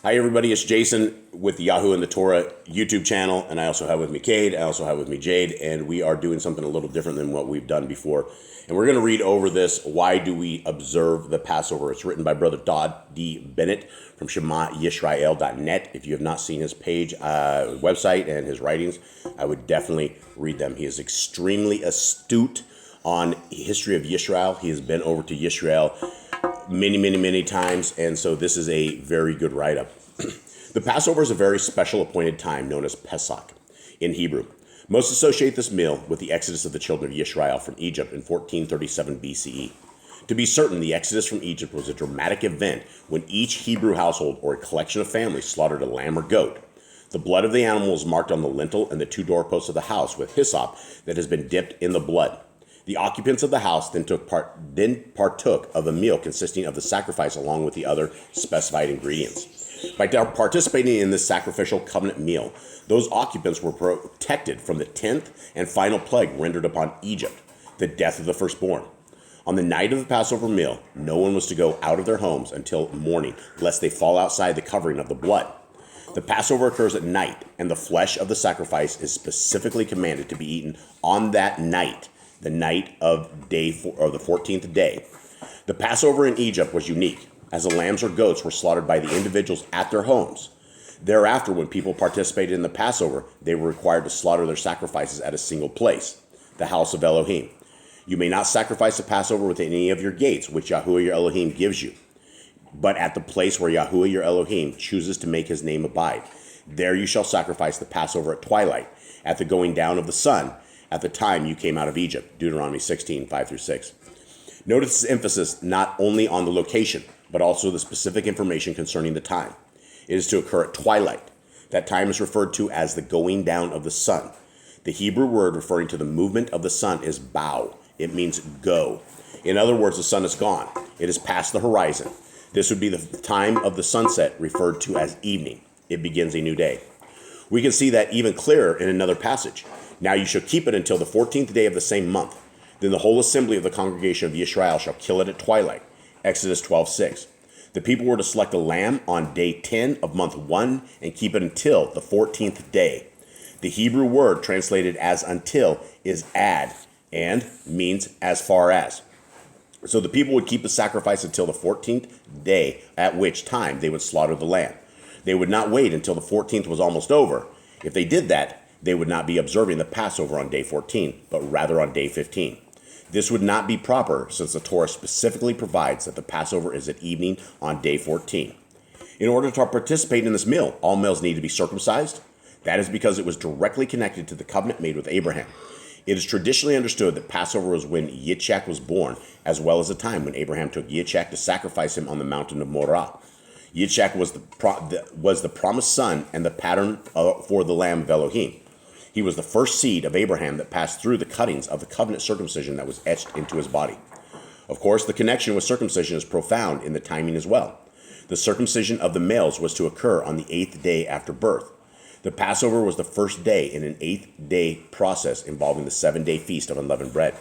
Hi, everybody. It's Jason with the Yahoo and the Torah YouTube channel, and I also have with me Cade. I also have with me Jade, and we are doing something a little different than what we've done before. And we're going to read over this, Why Do We Observe the Passover? It's written by Brother Todd D. Bennett from ShemaYisrael.net. If you have not seen his page, website, and his writings, I would definitely read them. He is extremely astute on history of Yisrael. He has been over to Yisrael many times, and so this is a very good write-up. The Passover is a very special appointed time known as Pesach in Hebrew. Most associate this meal with the exodus of the children of Yisrael from Egypt in 1437 BCE. To be certain, the exodus from Egypt was a dramatic event when each Hebrew household or a collection of families slaughtered a lamb or goat. The blood of the animal was marked on the lintel and the two doorposts of the house with hyssop that has been dipped in the blood. The occupants of the house then partook of a meal consisting of the sacrifice along with the other specified ingredients. By participating in this sacrificial covenant meal, those occupants were protected from the 10th and final plague rendered upon Egypt, the death of the firstborn. On the night of the Passover meal, no one was to go out of their homes until morning, lest they fall outside the covering of the blood. The Passover occurs at night, and the flesh of the sacrifice is specifically commanded to be eaten on that night, the night of the 14th day. The Passover in Egypt was unique, as the lambs or goats were slaughtered by the individuals at their homes. Thereafter, when people participated in the Passover, they were required to slaughter their sacrifices at a single place, the house of Elohim. You may not sacrifice the Passover within any of your gates, which Yahuwah your Elohim gives you, but at the place where Yahuwah your Elohim chooses to make his name abide. There you shall sacrifice the Passover at twilight, at the going down of the sun, at the time you came out of Egypt, Deuteronomy 16, 5-6. Notice this emphasis not only on the location, but also the specific information concerning the time. It is to occur at twilight. That time is referred to as the going down of the sun. The Hebrew word referring to the movement of the sun is bao. It means go. In other words, the sun is gone. It is past the horizon. This would be the time of the sunset referred to as evening. It begins a new day. We can see that even clearer in another passage. Now you shall keep it until the 14th day of the same month. Then the whole assembly of the congregation of Israel shall kill it at twilight. Exodus 12:6. The people were to select a lamb on day 10 of month 1 and keep it until the 14th day. The Hebrew word translated as until is ad and means as far as. So the people would keep the sacrifice until the 14th day, at which time they would slaughter the lamb. They would not wait until the 14th was almost over. If they did that, they would not be observing the Passover on day 14, but rather on day 15. This would not be proper, since the Torah specifically provides that the Passover is at evening on day 14. In order to participate in this meal, all males need to be circumcised. That is because it was directly connected to the covenant made with Abraham. It is traditionally understood that Passover was when Yitzchak was born, as well as the time when Abraham took Yitzchak to sacrifice him on the mountain of Morah. Yitzchak was the promised son and the pattern for the Lamb of Elohim. He was the first seed of Abraham that passed through the cuttings of the covenant circumcision that was etched into his body. Of course, the connection with circumcision is profound in the timing as well. The circumcision of the males was to occur on the 8th day after birth. The Passover was the first day in an 8th-day process involving the 7-day feast of unleavened bread.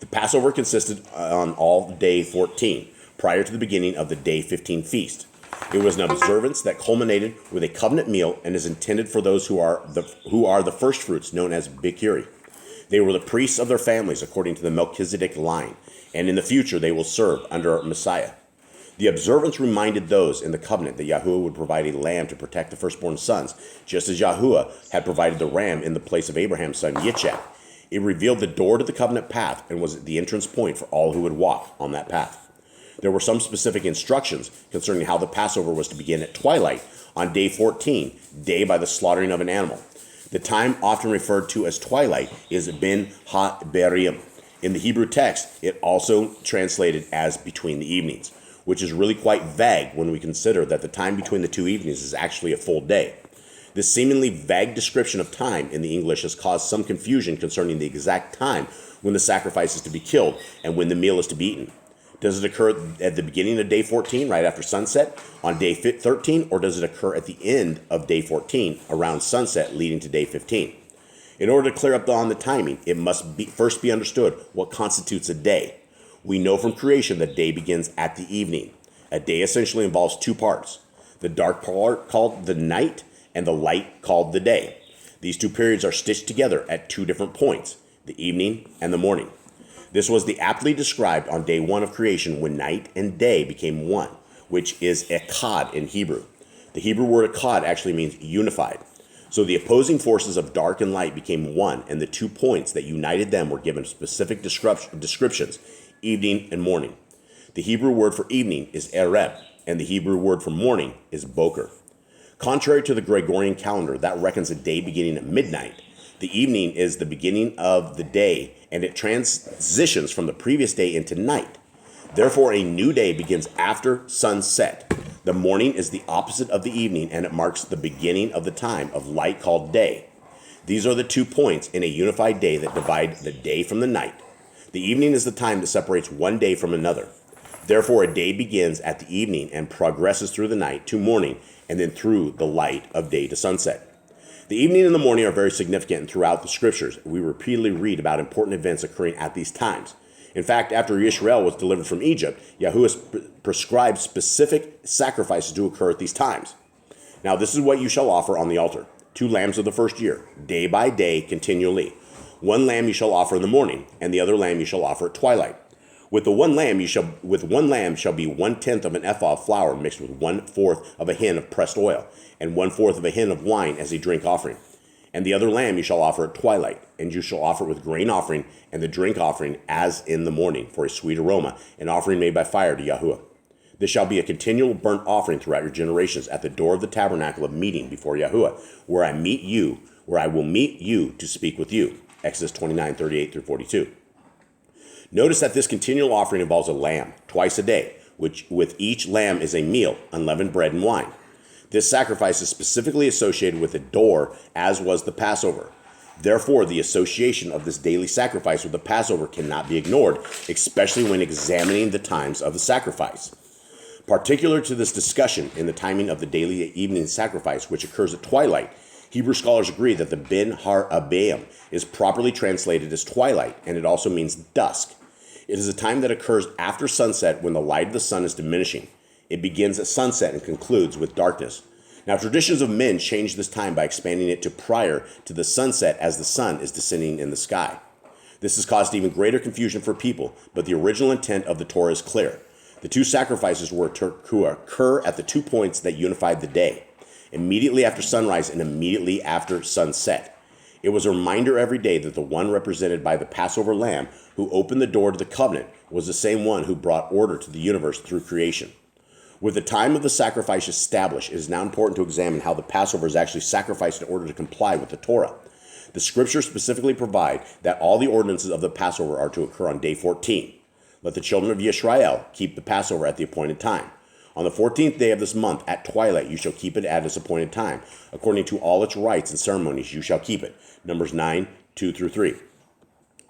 The Passover consisted on all day 14, prior to the beginning of the day 15 feast. It was an observance that culminated with a covenant meal and is intended for those who are the first fruits, known as Bikuri. They were the priests of their families according to the Melchizedek line, and in the future they will serve under Messiah. The observance reminded those in the covenant that Yahuwah would provide a lamb to protect the firstborn sons, just as Yahuwah had provided the ram in the place of Abraham's son Yitzchak. It revealed the door to the covenant path and was the entrance point for all who would walk on that path. There were some specific instructions concerning how the Passover was to begin at twilight on day 14, day by the slaughtering of an animal. The time often referred to as twilight is ben ha-berim. In the Hebrew text, it also translated as between the evenings, which is really quite vague when we consider that the time between the two evenings is actually a full day. This seemingly vague description of time in the English has caused some confusion concerning the exact time when the sacrifice is to be killed and when the meal is to be eaten. Does it occur at the beginning of day 14, right after sunset, on day 13, or does it occur at the end of day 14, around sunset, leading to day 15? In order to clear up on the timing, it must first be understood what constitutes a day. We know from creation that day begins at the evening. A day essentially involves two parts. the dark part called the night, and the light called the day. These two periods are stitched together at two different points, the evening and the morning. This was the aptly described on day one of creation when night and day became one, which is echad in Hebrew. The Hebrew word echad actually means unified. So the opposing forces of dark and light became one, and the 2 points that united them were given specific descriptions, evening and morning. The Hebrew word for evening is ereb, and the Hebrew word for morning is boker. Contrary to the Gregorian calendar that reckons a day beginning at midnight, the evening is the beginning of the day, and it transitions from the previous day into night. Therefore, a new day begins after sunset. The morning is the opposite of the evening, and it marks the beginning of the time of light called day. These are the 2 points in a unified day that divide the day from the night. The evening is the time that separates one day from another. Therefore, a day begins at the evening and progresses through the night to morning, and then through the light of day to sunset. The evening and the morning are very significant, and throughout the scriptures, we repeatedly read about important events occurring at these times. In fact, after Israel was delivered from Egypt, YHWH prescribed specific sacrifices to occur at these times. Now, this is what you shall offer on the altar: 2 lambs of the first year, day by day, continually. 1 lamb you shall offer in the morning, and the other lamb you shall offer at twilight. With one lamb shall be 1/10 of an ephah of flour mixed with 1/4 of a hin of pressed oil, and 1/4 of a hin of wine as a drink offering. And the other lamb you shall offer at twilight, and you shall offer it with grain offering and the drink offering as in the morning, for a sweet aroma, an offering made by fire to YHWH. This shall be a continual burnt offering throughout your generations at the door of the tabernacle of meeting before YHWH, where I will meet you to speak with you. Exodus 29:38 through 42. Notice that this continual offering involves a lamb twice a day, which with each lamb is a meal, unleavened bread and wine. This sacrifice is specifically associated with the door, as was the Passover. Therefore, the association of this daily sacrifice with the Passover cannot be ignored, especially when examining the times of the sacrifice. Particular to this discussion in the timing of the daily evening sacrifice, which occurs at twilight, Hebrew scholars agree that the Ben Har Abayim is properly translated as twilight, and it also means dusk. It is a time that occurs after sunset when the light of the sun is diminishing. It begins at sunset and concludes with darkness. Now, traditions of men change this time by expanding it to prior to the sunset as the sun is descending in the sky. This has caused even greater confusion for people, but the original intent of the Torah is clear. The 2 sacrifices were to occur at the 2 points that unified the day, immediately after sunrise and immediately after sunset. It was a reminder every day that the one represented by the Passover lamb who opened the door to the covenant was the same one who brought order to the universe through creation. With the time of the sacrifice established, it is now important to examine how the Passover is actually sacrificed in order to comply with the Torah. The scriptures specifically provide that all the ordinances of the Passover are to occur on day 14. Let the children of Yisrael keep the Passover at the appointed time. On the 14th day of this month, at twilight, you shall keep it at its appointed time. According to all its rites and ceremonies, you shall keep it. Numbers 9:2 through 3.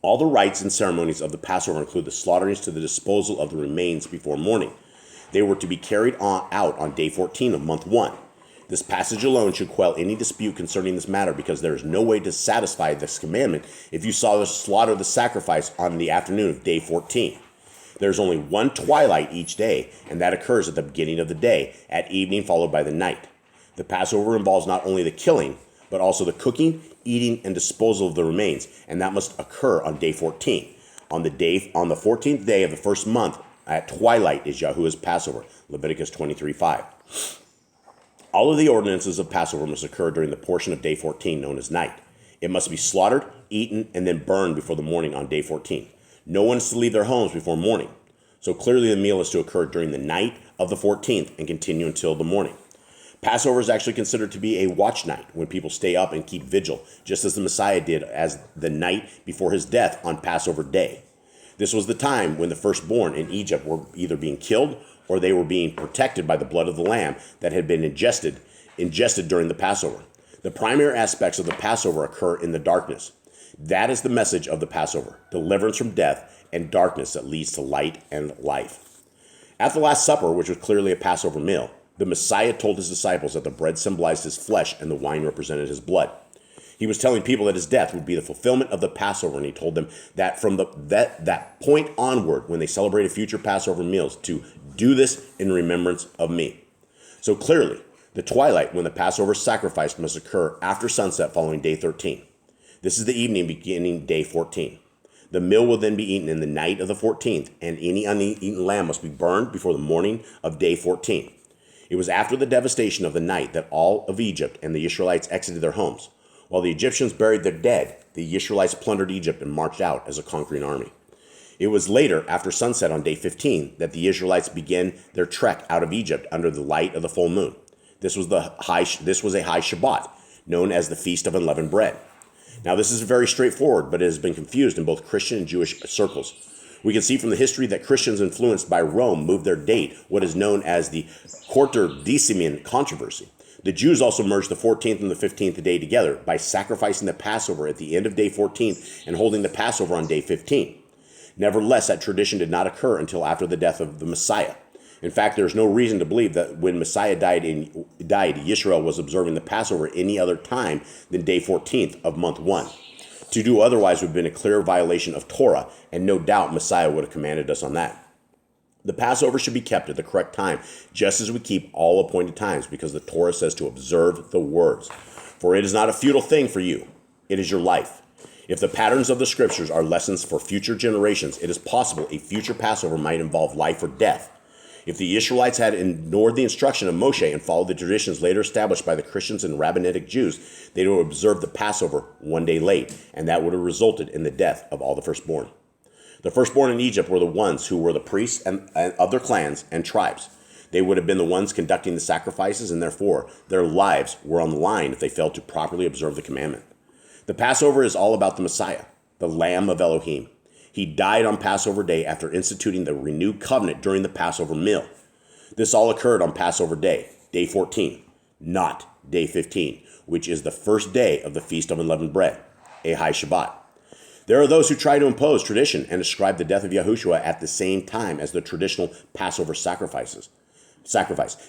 All the rites and ceremonies of the Passover include the slaughterings to the disposal of the remains before morning. They were to be carried out on day 14 of month 1. This passage alone should quell any dispute concerning this matter, because there is no way to satisfy this commandment if you saw the slaughter the sacrifice on the afternoon of day 14. There's only 1 twilight each day, and that occurs at the beginning of the day, at evening followed by the night. The Passover involves not only the killing, but also the cooking, eating, and disposal of the remains, and that must occur on day 14. On the 14th day of the first month, at twilight is YHWH's Passover, Leviticus 23:5. All of the ordinances of Passover must occur during the portion of day 14 known as night. It must be slaughtered, eaten, and then burned before the morning on day 14. No one is to leave their homes before morning. So clearly the meal is to occur during the night of the 14th and continue until the morning. Passover is actually considered to be a watch night, when people stay up and keep vigil, just as the Messiah did as the night before his death on Passover day. This was the time when the firstborn in Egypt were either being killed or they were being protected by the blood of the lamb that had been ingested during the Passover. The primary aspects of the Passover occur in the darkness. That is the message of the Passover: deliverance from death and darkness that leads to light and life. At the Last Supper, which was clearly a Passover meal, the Messiah told his disciples that the bread symbolized his flesh and the wine represented his blood. He was telling people that his death would be the fulfillment of the Passover, and he told them that from that point onward, when they celebrated future Passover meals, to do this in remembrance of me. So clearly, the twilight when the Passover sacrifice must occur after sunset following day 13. This is the evening beginning day 14. The meal will then be eaten in the night of the 14th, and any uneaten lamb must be burned before the morning of day 14. It was after the devastation of the night that all of Egypt and the Israelites exited their homes. While the Egyptians buried their dead, the Israelites plundered Egypt and marched out as a conquering army. It was later, after sunset on day 15, that the Israelites began their trek out of Egypt under the light of the full moon. This was a high Shabbat, known as the Feast of Unleavened Bread. Now, this is very straightforward, but it has been confused in both Christian and Jewish circles. We can see from the history that Christians influenced by Rome moved their date, what is known as the Quartodeciman controversy. The Jews also merged the 14th and the 15th day together by sacrificing the Passover at the end of day 14 and holding the Passover on day 15. Nevertheless, that tradition did not occur until after the death of the Messiah. In fact, there is no reason to believe that when Messiah died, Israel was observing the Passover any other time than day 14th of month 1. To do otherwise would have been a clear violation of Torah, and no doubt Messiah would have commanded us on that. The Passover should be kept at the correct time, just as we keep all appointed times, because the Torah says to observe the words. For it is not a futile thing for you, it is your life. If the patterns of the scriptures are lessons for future generations, it is possible a future Passover might involve life or death. If the Israelites had ignored the instruction of Moshe and followed the traditions later established by the Christians and rabbinic Jews, they would have observed the Passover one day late, and that would have resulted in the death of all the firstborn. The firstborn in Egypt were the ones who were the priests and of their clans and tribes. They would have been the ones conducting the sacrifices, and therefore their lives were on the line if they failed to properly observe the commandment. The Passover is all about the Messiah, the Lamb of Elohim. He died on Passover Day after instituting the renewed covenant during the Passover meal. This all occurred on Passover Day, day 14, not day 15, which is the first day of the Feast of Unleavened Bread, a high Shabbat. There are those who try to impose tradition and ascribe the death of Yahushua at the same time as the traditional Passover sacrifice.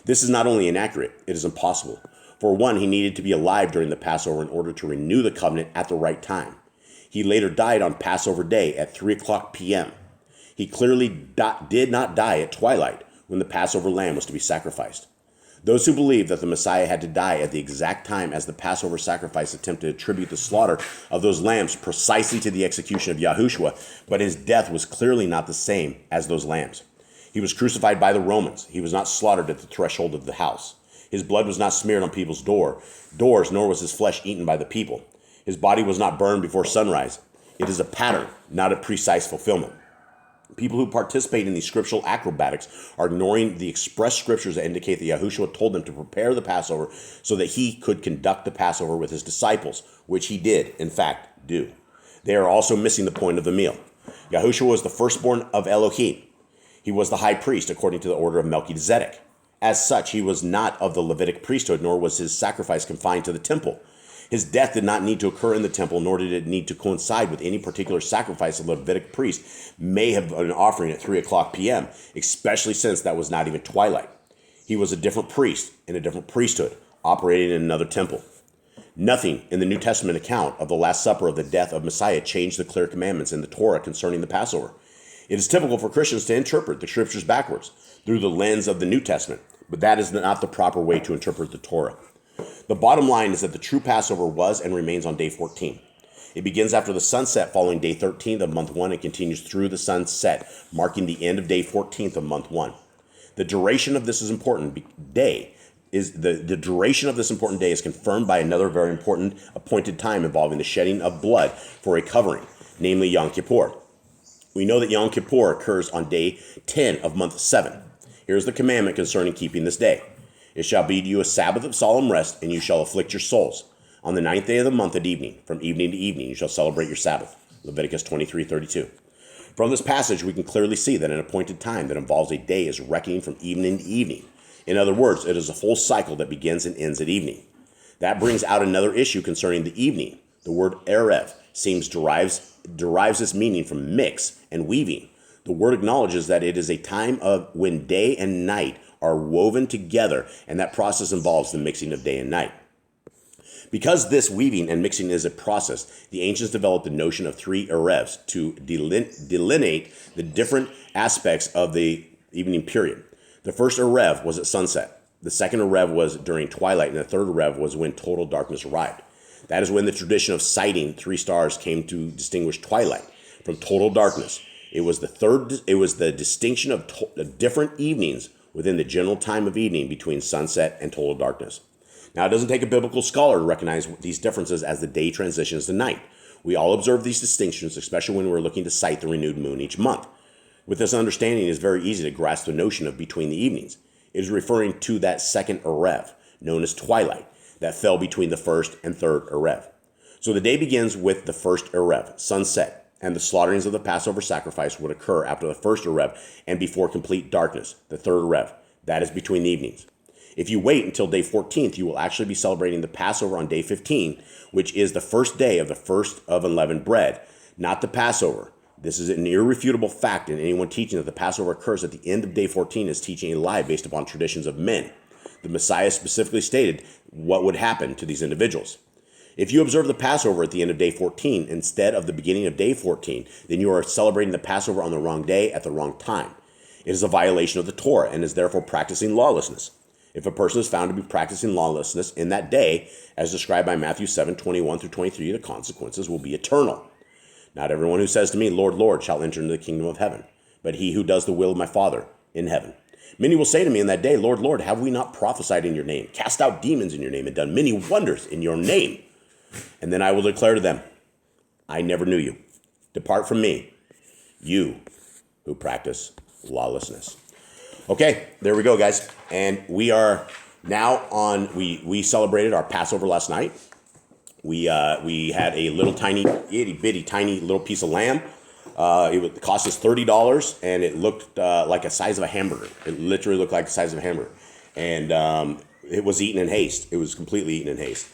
This is not only inaccurate, it is impossible. For one, he needed to be alive during the Passover in order to renew the covenant at the right time. He later died on Passover Day at 3 o'clock p.m. He clearly did not die at twilight when the Passover lamb was to be sacrificed. Those who believe that the Messiah had to die at the exact time as the Passover sacrifice attempt to attribute the slaughter of those lambs precisely to the execution of Yahushua, but his death was clearly not the same as those lambs. He was crucified by the Romans. He was not slaughtered at the threshold of the house. His blood was not smeared on people's doors, nor was his flesh eaten by the people. His body was not burned before sunrise. It is a pattern, not a precise fulfillment. People who participate in these scriptural acrobatics are ignoring the express scriptures that indicate that Yahushua told them to prepare the Passover so that he could conduct the Passover with his disciples, which he did, in fact, do. They are also missing the point of the meal. Yahushua was the firstborn of Elohim. He was the high priest according to the order of Melchizedek. As such, he was not of the Levitic priesthood, nor was his sacrifice confined to the temple. His death did not need to occur in the temple, nor did it need to coincide with any particular sacrifice a Levitic priest may have been offering at 3 o'clock p.m., especially since that was not even twilight. He was a different priest in a different priesthood, operating in another temple. Nothing in the New Testament account of the Last Supper of the death of Messiah changed the clear commandments in the Torah concerning the Passover. It is typical for Christians to interpret the scriptures backwards, through the lens of the New Testament, but that is not the proper way to interpret the Torah. The bottom line is that the true Passover was and remains on day 14. It begins after the sunset following day 13 of month 1 and continues through the sunset, marking the end of day 14th of month 1. The duration of this important day is confirmed by another very important appointed time involving the shedding of blood for a covering, namely Yom Kippur. We know that Yom Kippur occurs on day 10 of month 7. Here's the commandment concerning keeping this day. It shall be to you a Sabbath of solemn rest, and you shall afflict your souls. On the 9th day of the month at evening, from evening to evening, you shall celebrate your Sabbath. Leviticus 23:32. From this passage, we can clearly see that an appointed time that involves a day is reckoning from evening to evening. In other words, it is a full cycle that begins and ends at evening. That brings out another issue concerning the evening. The word erev derives its meaning from mix and weaving. The word acknowledges that it is a time of when day and night are woven together, and that process involves the mixing of day and night. Because this weaving and mixing is a process, the ancients developed the notion of 3 erevs to delineate the different aspects of the evening period. The first erev was at sunset. The second Erev was during twilight, and the third Erev was when total darkness arrived. That is when the tradition of sighting 3 stars came to distinguish twilight from total darkness. It was the distinction of different evenings within the general time of evening between sunset and total darkness. Now, it doesn't take a biblical scholar to recognize these differences as the day transitions to night. We all observe these distinctions, especially when we're looking to sight the renewed moon each month. With this understanding, it is very easy to grasp the notion of between the evenings. It is referring to that second Erev, known as twilight, that fell between the first and third Erev. So the day begins with the first Erev, sunset, and the slaughterings of the Passover sacrifice would occur after the first Erev and before complete darkness, the third Erev. That is between the evenings. If you wait until day 14th, you will actually be celebrating the Passover on day 15, which is the first day of the first of unleavened bread, not the Passover. This is an irrefutable fact, and anyone teaching that the Passover occurs at the end of day 14 is teaching a lie based upon traditions of men. The Messiah specifically stated what would happen to these individuals. If you observe the Passover at the end of day 14 instead of the beginning of day 14, then you are celebrating the Passover on the wrong day at the wrong time. It is a violation of the Torah and is therefore practicing lawlessness. If a person is found to be practicing lawlessness in that day, as described by Matthew 7:21 through 23, the consequences will be eternal. Not everyone who says to me, Lord, Lord, shall enter into the kingdom of heaven, but he who does the will of my Father in heaven. Many will say to me in that day, Lord, Lord, have we not prophesied in your name, cast out demons in your name, and done many wonders in your name? And then I will declare to them, I never knew you. Depart from me, you who practice lawlessness. Okay, there we go, guys. And we are now on, we celebrated our Passover last night. We had a little tiny, itty bitty, tiny little piece of lamb. It cost us $30, and it looked like the size of a hamburger. It literally looked like the size of a hamburger. And it was eaten in haste. It was completely eaten in haste.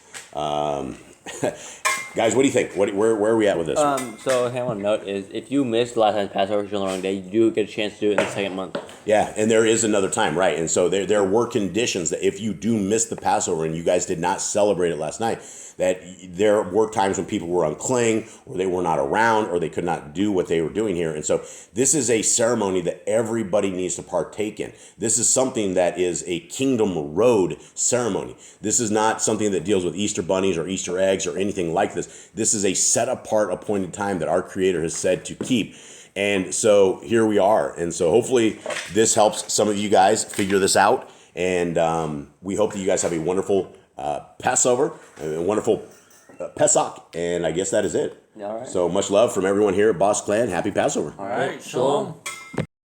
Guys, what do you think? Where are we at with this? So I want to note is if you missed last night's Passover on the wrong day, you do get a chance to do it in the second month. Yeah, and there is another time, right? And so there were conditions that if you do miss the Passover and you guys did not celebrate it last night, that there were times when people were unclean or they were not around or they could not do what they were doing here. And so this is a ceremony that everybody needs to partake in. This is something that is a Kingdom Road ceremony. This is not something that deals with Easter bunnies or Easter eggs or anything like this. This is a set apart appointed time that our Creator has said to keep. And so here we are. And so hopefully this helps some of you guys figure this out. And we hope that you guys have a wonderful Passover, a wonderful Pesach. And I guess that is it. All right. So much love from everyone here at Boss Clan. Happy Passover. All right. Shalom.